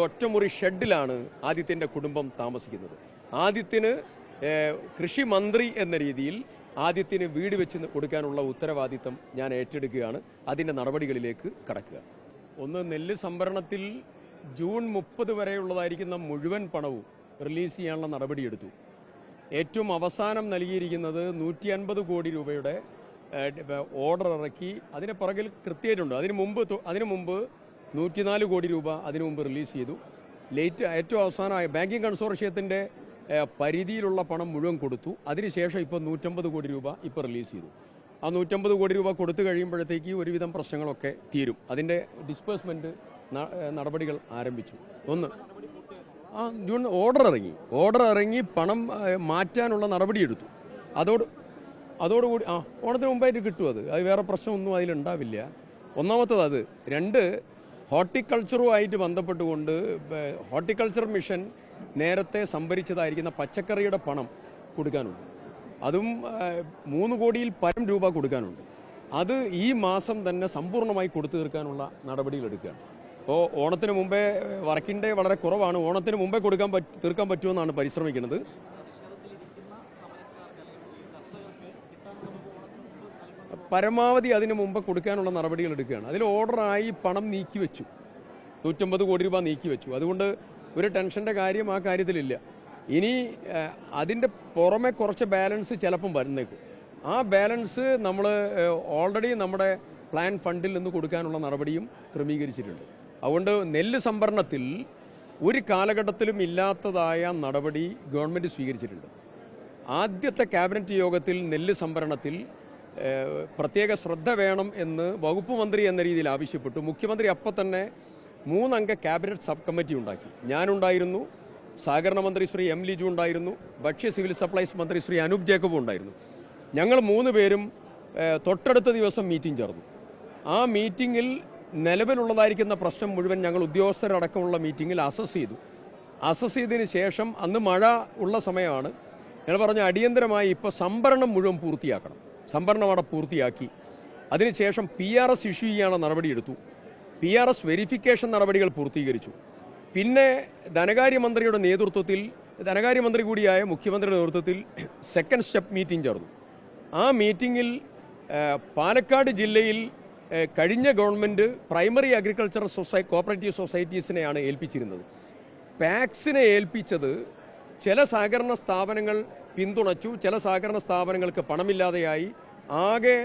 ഒറ്റമുറി ഷെഡിലാണ് ആദിത്യൻ്റെ കുടുംബം താമസിക്കുന്നത്. ആദിത്യന് കൃഷി മന്ത്രി എന്ന രീതിയിൽ ആദിത്യന് വീട് വെച്ച് കൊടുക്കാനുള്ള ഉത്തരവാദിത്തം ഞാൻ ഏറ്റെടുക്കുകയാണ്. അതിൻ്റെ നടപടികളിലേക്ക് കടക്കുക. ഒന്ന്, നെല്ല് സംഭരണത്തിൽ ജൂൺ 30 വരെയുള്ളതായിരിക്കുന്ന മുഴുവൻ പണവും റിലീസ് ചെയ്യാനുള്ള നടപടിയെടുത്തു. ഏറ്റവും അവസാനം നൽകിയിരിക്കുന്നത് 150 കോടി രൂപയുടെ ഓർഡർ ഇറക്കി. അതിന് പുറകിൽ കൃത്യമായിട്ടുണ്ട്. അതിനു മുമ്പ് 104 കോടി രൂപ അതിനു മുമ്പ് റിലീസ് ചെയ്തു. ഏറ്റവും അവസാനമായ ബാങ്കിങ് കൺസോർഷ്യത്തിൻ്റെ പരിധിയിലുള്ള പണം മുഴുവൻ കൊടുത്തു. അതിനുശേഷം ഇപ്പോൾ 150 കോടി രൂപ ഇപ്പോൾ റിലീസ് ചെയ്തു. ആ 150 കോടി രൂപ കൊടുത്തു കഴിയുമ്പോഴത്തേക്ക് ഒരുവിധം പ്രശ്നങ്ങളൊക്കെ തീരും. അതിൻ്റെ ഡിസ്പേഴ്സ്മെൻറ്റ് നടപടികൾ ആരംഭിച്ചു. ഒന്ന്, ജൂൺ ഓർഡർ ഇറങ്ങി പണം മാറ്റാനുള്ള നടപടിയെടുത്തു. അതോടുകൂടി ഓണത്തിന് മുമ്പായിട്ട് കിട്ടും. അത് വേറെ പ്രശ്നമൊന്നും അതിലുണ്ടാവില്ല. ഒന്നാമത്തത് അത്. രണ്ട്, ഹോർട്ടിക്കൾച്ചറുമായിട്ട് ബന്ധപ്പെട്ടുകൊണ്ട് ഹോർട്ടിക്കൾച്ചർ മിഷൻ നേരത്തെ സംഭരിച്ചതായിരിക്കുന്ന പച്ചക്കറിയുടെ പണം കൊടുക്കാനുണ്ട്. അതും 3 കോടിയിൽ പരം രൂപ കൊടുക്കാനുണ്ട്. അത് ഈ മാസം തന്നെ സമ്പൂർണ്ണമായി കൊടുത്തു തീർക്കാനുള്ള നടപടികളെടുക്കുകയാണ്. അപ്പോൾ ഓണത്തിന് മുമ്പേ വർക്കിംഗ് ഡേ വളരെ കുറവാണ്. ഓണത്തിന് മുമ്പേ തീർക്കാൻ പറ്റുമെന്നാണ് പരിശ്രമിക്കുന്നത്. പരമാവധി അതിന് മുമ്പ് കൊടുക്കാനുള്ള നടപടികൾ എടുക്കുകയാണ്. അതിൽ ഓർഡറായി പണം നീക്കിവെച്ചു. 150 കോടി രൂപ നീക്കിവെച്ചു. അതുകൊണ്ട് ഒരു ടെൻഷൻ്റെ കാര്യം ആ കാര്യത്തിലില്ല. ഇനി അതിൻ്റെ പുറമെ കുറച്ച് ബാലൻസ് ചിലപ്പം വരുന്നേക്കും. ആ ബാലൻസ് നമ്മൾ ഓൾറെഡി നമ്മുടെ പ്ലാൻ ഫണ്ടിൽ നിന്ന് കൊടുക്കാനുള്ള നടപടിയും ക്രമീകരിച്ചിട്ടുണ്ട്. അതുകൊണ്ട് നെല്ല് സംഭരണത്തിൽ ഒരു കാലഘട്ടത്തിലും ഇല്ലാത്തതായ നടപടി ഗവൺമെൻറ് സ്വീകരിച്ചിട്ടുണ്ട്. ആദ്യത്തെ ക്യാബിനറ്റ് യോഗത്തിൽ നെല്ല് സംഭരണത്തിൽ പ്രത്യേക ശ്രദ്ധ വേണം എന്ന് വകുപ്പ് മന്ത്രി എന്ന രീതിയിൽ ആവശ്യപ്പെട്ടു. മുഖ്യമന്ത്രി അപ്പം തന്നെ 3 അംഗ ക്യാബിനറ്റ് സബ് കമ്മിറ്റി ഉണ്ടാക്കി. ഞാനുണ്ടായിരുന്നു, സഹകരണ മന്ത്രി ശ്രീ എം ലിജു ഉണ്ടായിരുന്നു, ഭക്ഷ്യ സിവിൽ സപ്ലൈസ് മന്ത്രി ശ്രീ അനൂപ് ജേക്കബും ഉണ്ടായിരുന്നു. ഞങ്ങൾ 3 പേരും തൊട്ടടുത്ത ദിവസം മീറ്റിംഗ് ചേർന്നു. ആ മീറ്റിങ്ങിൽ നിലവിലുള്ളതായിരിക്കുന്ന പ്രശ്നം മുഴുവൻ ഞങ്ങൾ ഉദ്യോഗസ്ഥരടക്കമുള്ള മീറ്റിങ്ങിൽ അസസ് ചെയ്തതിന് ശേഷം, അന്ന് മഴ ഉള്ള സമയമാണ്, ഞങ്ങൾ പറഞ്ഞു അടിയന്തരമായി ഇപ്പോൾ സംഭരണം മുഴുവൻ പൂർത്തിയാക്കണം. സംഭരണം അവിടെ പൂർത്തിയാക്കി. അതിനുശേഷം PRS ഇഷ്യൂ ചെയ്യാനുള്ള നടപടിയെടുത്തു. PRS വെരിഫിക്കേഷൻ നടപടികൾ പൂർത്തീകരിച്ചു. പിന്നെ ധനകാര്യമന്ത്രി കൂടിയായ മുഖ്യമന്ത്രിയുടെ നേതൃത്വത്തിൽ സെക്കൻഡ് സ്റ്റെപ്പ് മീറ്റിംഗ് ചേർന്നു. ആ മീറ്റിങ്ങിൽ പാലക്കാട് ജില്ലയിൽ കഴിഞ്ഞ ഗവൺമെൻറ് പ്രൈമറി അഗ്രികൾച്ചറൽ കോഓപ്പറേറ്റീവ് സൊസൈറ്റീസിനെയാണ് ഏൽപ്പിച്ചിരുന്നത്. പാക്സിനെ ഏൽപ്പിച്ചത് ചില സഹകരണ സ്ഥാപനങ്ങൾ പിന്തുണച്ചു, ചില സഹകരണ സ്ഥാപനങ്ങൾക്ക് പണമില്ലാതെയായി. ആകെ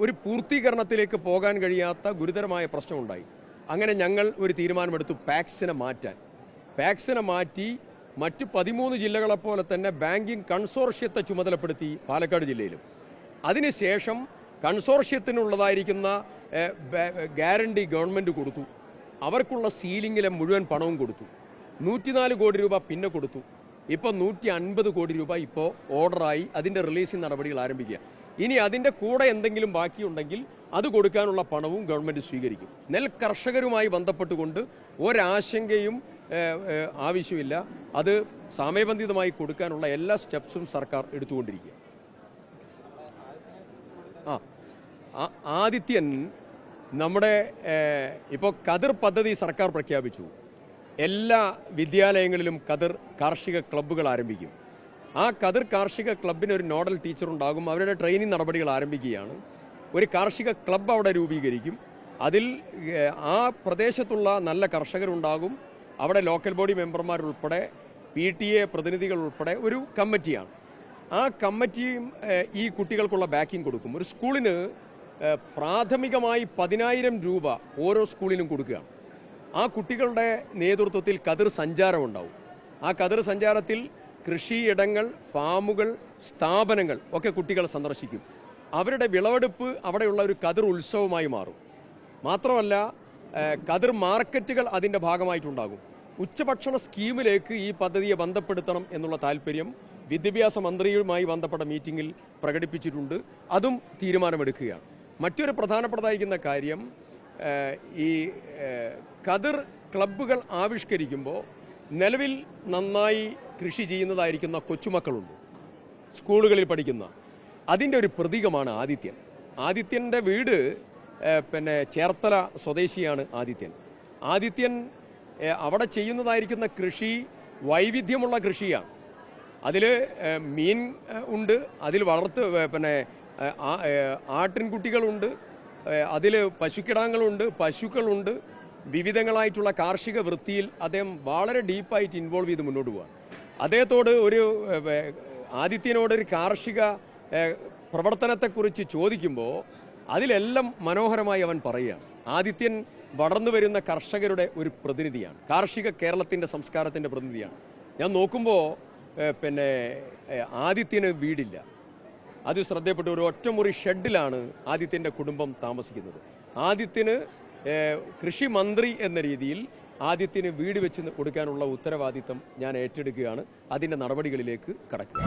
ഒരു പൂർത്തീകരണത്തിലേക്ക് പോകാൻ കഴിയാത്ത ഗുരുതരമായ പ്രശ്നമുണ്ടായി. അങ്ങനെ ഞങ്ങൾ ഒരു തീരുമാനമെടുത്തു പാക്സിനെ മാറ്റി മറ്റ് 13 ജില്ലകളെപ്പോലെ തന്നെ ബാങ്കിങ് കൺസോർഷ്യത്തെ ചുമതലപ്പെടുത്തി പാലക്കാട് ജില്ലയിലും. അതിനുശേഷം കൺസോർഷ്യത്തിനുള്ളതായിരിക്കുന്ന ഗ്യാരണ്ടി ഗവൺമെൻറ് കൊടുത്തു. അവർക്കുള്ള സീലിങ്ങിലെ മുഴുവൻ പണവും കൊടുത്തു. 104 കോടി രൂപ പിന്നെ കൊടുത്തു. ഇപ്പോൾ 150 കോടി രൂപ ഇപ്പോൾ ഓർഡറായി. അതിൻ്റെ റിലീസിംഗ് നടപടികൾ ആരംഭിക്കുക. ഇനി അതിൻ്റെ കൂടെ എന്തെങ്കിലും ബാക്കിയുണ്ടെങ്കിൽ അത് കൊടുക്കാനുള്ള പണവും ഗവൺമെൻറ് സ്വീകരിക്കും. കർഷകരുമായി ബന്ധപ്പെട്ടുകൊണ്ട് ഒരാശങ്കയും ആവശ്യമില്ല. അത് സമയബന്ധിതമായി കൊടുക്കാനുള്ള എല്ലാ സ്റ്റെപ്സും സർക്കാർ എടുത്തുകൊണ്ടിരിക്കുക. ആദിത്യൻ നമ്മുടെ ഇപ്പോൾ കതിർ പദ്ധതി സർക്കാർ പ്രഖ്യാപിച്ചു. എല്ലാ വിദ്യാലയങ്ങളിലും കതിർ കാർഷിക ക്ലബ്ബുകൾ ആരംഭിക്കും. ആ കതിർ കാർഷിക ക്ലബിന് ഒരു നോഡൽ ടീച്ചർ ഉണ്ടാകും. അവരുടെ ട്രെയിനിങ് നടപടികൾ ആരംഭിക്കുകയാണ്. ഒരു കാർഷിക ക്ലബ്ബ് അവിടെ രൂപീകരിക്കും. അതിൽ ആ പ്രദേശത്തുള്ള നല്ല കർഷകരുണ്ടാകും. അവിടെ ലോക്കൽ ബോഡി മെമ്പർമാരുൾപ്പെടെ PTA പ്രതിനിധികൾ ഉൾപ്പെടെ ഒരു കമ്മിറ്റിയാണ്. ആ കമ്മിറ്റിയും ഈ കുട്ടികൾക്കുള്ള ബാക്കിംഗ് കൊടുക്കും. ഒരു സ്കൂളിന് പ്രാഥമികമായി 10,000 രൂപ ഓരോ സ്കൂളിനും കൊടുക്കുകയാണ്. ആ കുട്ടികളുടെ നേതൃത്വത്തിൽ കതിർ സഞ്ചാരം ഉണ്ടാവും. ആ കതിർ സഞ്ചാരത്തിൽ കൃഷിയിടങ്ങൾ, ഫാമുകൾ, സ്ഥാപനങ്ങൾ ഒക്കെ കുട്ടികൾ സന്ദർശിക്കും. അവരുടെ വിളവെടുപ്പ് അവിടെയുള്ള ഒരു കതിർ ഉത്സവമായി മാറും. മാത്രമല്ല കതിർ മാർക്കറ്റുകൾ അതിൻ്റെ ഭാഗമായിട്ടുണ്ടാകും. ഉച്ചഭക്ഷണ സ്കീമിലേക്ക് ഈ പദ്ധതിയെ ബന്ധപ്പെടുത്തണം എന്നുള്ള താല്പര്യം വിദ്യാഭ്യാസ മന്ത്രിയുമായി ബന്ധപ്പെട്ട മീറ്റിംഗിൽ പ്രകടിപ്പിച്ചിട്ടുണ്ട്. അതും തീരുമാനമെടുക്കുകയാണ്. മറ്റൊരു പ്രധാനപ്പെട്ടതായിരിക്കുന്ന കാര്യം, ഈ കതിർ ക്ലബ്ബുകൾ ആവിഷ്കരിക്കുമ്പോൾ നിലവിൽ നന്നായി കൃഷി ചെയ്യുന്നതായിരിക്കുന്ന കൊച്ചുമക്കളുണ്ട്, സ്കൂളുകളിൽ പഠിക്കുന്ന. അതിൻ്റെ ഒരു പ്രതീകമാണ് ആദിത്യൻ. ആദിത്യൻ്റെ വീട് ചേർത്തല സ്വദേശിയാണ് ആദിത്യൻ. അവിടെ ചെയ്യുന്നതായിരിക്കുന്ന കൃഷി വൈവിധ്യമുള്ള കൃഷിയാണ്. അതിൽ മീൻ ഉണ്ട്, അതിൽ പിന്നെ ആട്ടിൻകുട്ടികളുണ്ട്, അതിൽ പശുക്കിടാങ്ങളുണ്ട്, പശുക്കളുണ്ട്. വിവിധങ്ങളായിട്ടുള്ള കാർഷിക വൃത്തിയിൽ അദ്ദേഹം വളരെ ഡീപ്പായിട്ട് ഇൻവോൾവ് ചെയ്ത് മുന്നോട്ട് പോവാണ്. അദ്ദേഹത്തോട് ആദിത്യനോടൊരു കാർഷിക പ്രവർത്തനത്തെക്കുറിച്ച് ചോദിക്കുമ്പോൾ അതിലെല്ലാം മനോഹരമായി അവൻ പറയുകയാണ്. ആദിത്യൻ വളർന്നു വരുന്ന കർഷകരുടെ ഒരു പ്രതിനിധിയാണ്, കാർഷിക കേരളത്തിൻ്റെ സംസ്കാരത്തിൻ്റെ പ്രതിനിധിയാണ്. ഞാൻ നോക്കുമ്പോൾ ആദിത്യന് വീടില്ല. അത് ശ്രദ്ധയപ്പെട്ട ഒരു ഒറ്റമുറി ഷെഡിലാണ് ആദിത്യൻ്റെ കുടുംബം താമസിക്കുന്നത്. ആദിത്യന് കൃഷി മന്ത്രി എന്ന രീതിയിൽ ആദിത്യന് വീട് വെച്ച് കൊടുക്കാനുള്ള ഉത്തരവാദിത്തം ഞാൻ ഏറ്റെടുക്കുകയാണ്. അതിൻ്റെ നടപടികളിലേക്ക് കടക്കുക.